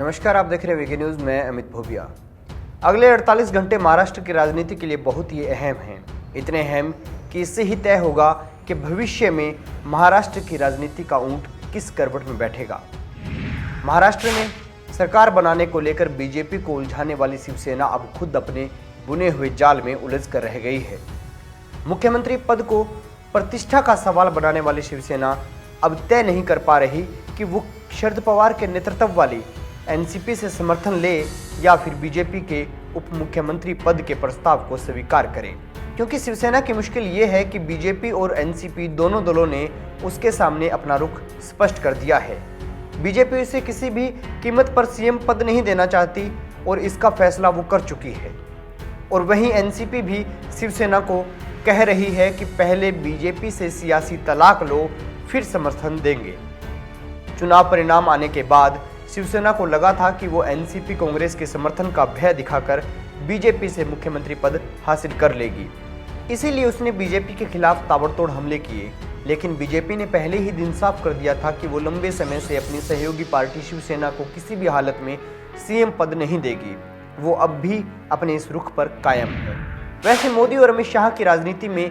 नमस्कार, आप देख रहे हैं वीके न्यूज में अमित भोबिया। अगले 48 घंटे महाराष्ट्र की राजनीति के लिए बहुत ही अहम हैं। इतने अहम कि इससे ही तय होगा कि भविष्य में महाराष्ट्र की राजनीति का ऊंट किस करवट में बैठेगा। महाराष्ट्र में सरकार बनाने को लेकर बीजेपी को उलझाने वाली शिवसेना अब खुद अपने बुने हुए जाल में उलझ कर रह गई है। मुख्यमंत्री पद को प्रतिष्ठा का सवाल बनाने वाली शिवसेना अब तय नहीं कर पा रही कि वो शरद पवार के नेतृत्व वाली एनसीपी से समर्थन ले या फिर बीजेपी के उप मुख्यमंत्री पद के प्रस्ताव को स्वीकार करें, क्योंकि शिवसेना की मुश्किल ये है कि बीजेपी और एनसीपी दोनों दलों ने उसके सामने अपना रुख स्पष्ट कर दिया है। बीजेपी उसे किसी भी कीमत पर सीएम पद नहीं देना चाहती और इसका फैसला वो कर चुकी है, और वहीं एनसीपी भी शिवसेना को कह रही है कि पहले बीजेपी से सियासी तलाक लो, फिर समर्थन देंगे। चुनाव परिणाम आने के बाद शिवसेना को लगा था कि वो एनसीपी कांग्रेस के समर्थन का भय दिखाकर बीजेपी से मुख्यमंत्री पद हासिल कर लेगी, इसीलिए उसने बीजेपी के खिलाफ ताबड़तोड़ हमले किए। लेकिन बीजेपी ने पहले ही दिन साफ कर दिया था कि वो लंबे समय से अपनी सहयोगी पार्टी शिवसेना को किसी भी हालत में सीएम पद नहीं देगी। वो अब भी अपने इस रुख पर कायम है। वैसे मोदी और अमित शाह की राजनीति में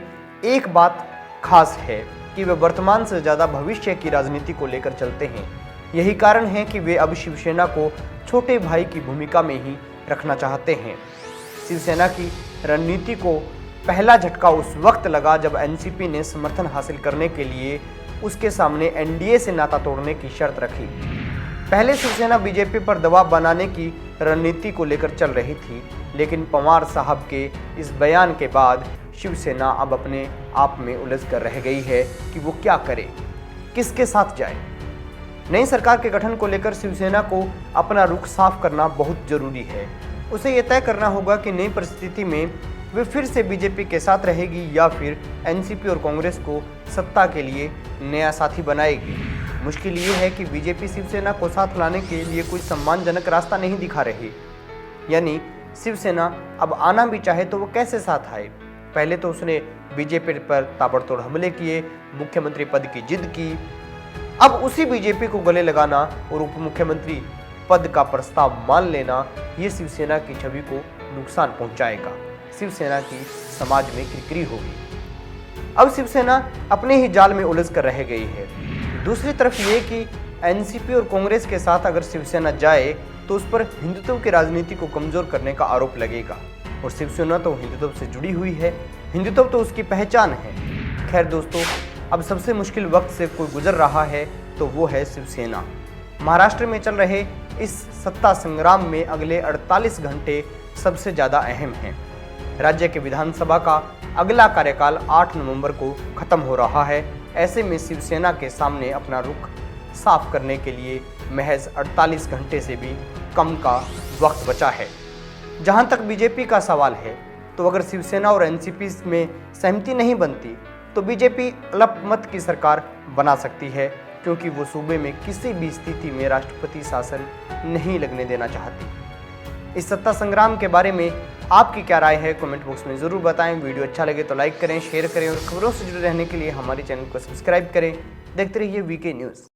एक बात खास है कि वे वर्तमान से ज्यादा भविष्य की राजनीति को लेकर चलते हैं। यही कारण है कि वे अब शिवसेना को छोटे भाई की भूमिका में ही रखना चाहते हैं। शिवसेना की रणनीति को पहला झटका उस वक्त लगा जब एनसीपी ने समर्थन हासिल करने के लिए उसके सामने एनडीए से नाता तोड़ने की शर्त रखी। पहले शिवसेना बीजेपी पर दबाव बनाने की रणनीति को लेकर चल रही थी, लेकिन पवार साहब के इस बयान के बाद शिवसेना अब अपने आप में उलझ कर रह गई है कि वो क्या करे, किसके साथ जाए। नई सरकार के गठन को लेकर शिवसेना को अपना रुख साफ करना बहुत जरूरी है। उसे यह तय करना होगा कि नई परिस्थिति में वे फिर से बीजेपी के साथ रहेगी या फिर एनसीपी और कांग्रेस को सत्ता के लिए नया साथी बनाएगी। मुश्किल ये है कि बीजेपी शिवसेना को साथ लाने के लिए कोई सम्मानजनक रास्ता नहीं दिखा रही, यानी शिवसेना अब आना भी चाहे तो वो कैसे साथ आए। पहले तो उसने बीजेपी पर ताबड़तोड़ हमले किए, मुख्यमंत्री पद की जिद की। अब उसी बीजेपी को गले लगाना और उप मुख्यमंत्री पद का प्रस्ताव मान लेना, ये शिवसेना की छवि को नुकसान पहुंचाएगा। शिवसेना की समाज में किरकिरी होगी। अब शिवसेना अपने ही जाल में उलझ कर रह गई है। दूसरी तरफ ये कि एनसीपी और कांग्रेस के साथ अगर शिवसेना जाए तो उस पर हिंदुत्व की राजनीति को कमजोर करने का आरोप लगेगा, और शिवसेना तो हिंदुत्व से जुड़ी हुई है, हिंदुत्व तो उसकी पहचान है। खैर दोस्तों, अब सबसे मुश्किल वक्त से कोई गुजर रहा है तो वो है शिवसेना। महाराष्ट्र में चल रहे इस सत्ता संग्राम में अगले 48 घंटे सबसे ज़्यादा अहम हैं। राज्य के विधानसभा का अगला कार्यकाल 8 नवंबर को खत्म हो रहा है। ऐसे में शिवसेना के सामने अपना रुख साफ करने के लिए महज 48 घंटे से भी कम का वक्त बचा है। जहां तक बीजेपी का सवाल है, तो अगर शिवसेना और एनसीपी में सहमति नहीं बनती तो बीजेपी अल्पमत की सरकार बना सकती है, क्योंकि वो सूबे में किसी भी स्थिति में राष्ट्रपति शासन नहीं लगने देना चाहती। इस सत्ता संग्राम के बारे में आपकी क्या राय है, कमेंट बॉक्स में ज़रूर बताएं। वीडियो अच्छा लगे तो लाइक करें, शेयर करें और खबरों से जुड़े रहने के लिए हमारे चैनल को सब्सक्राइब करें। देखते रहिए वीके न्यूज़।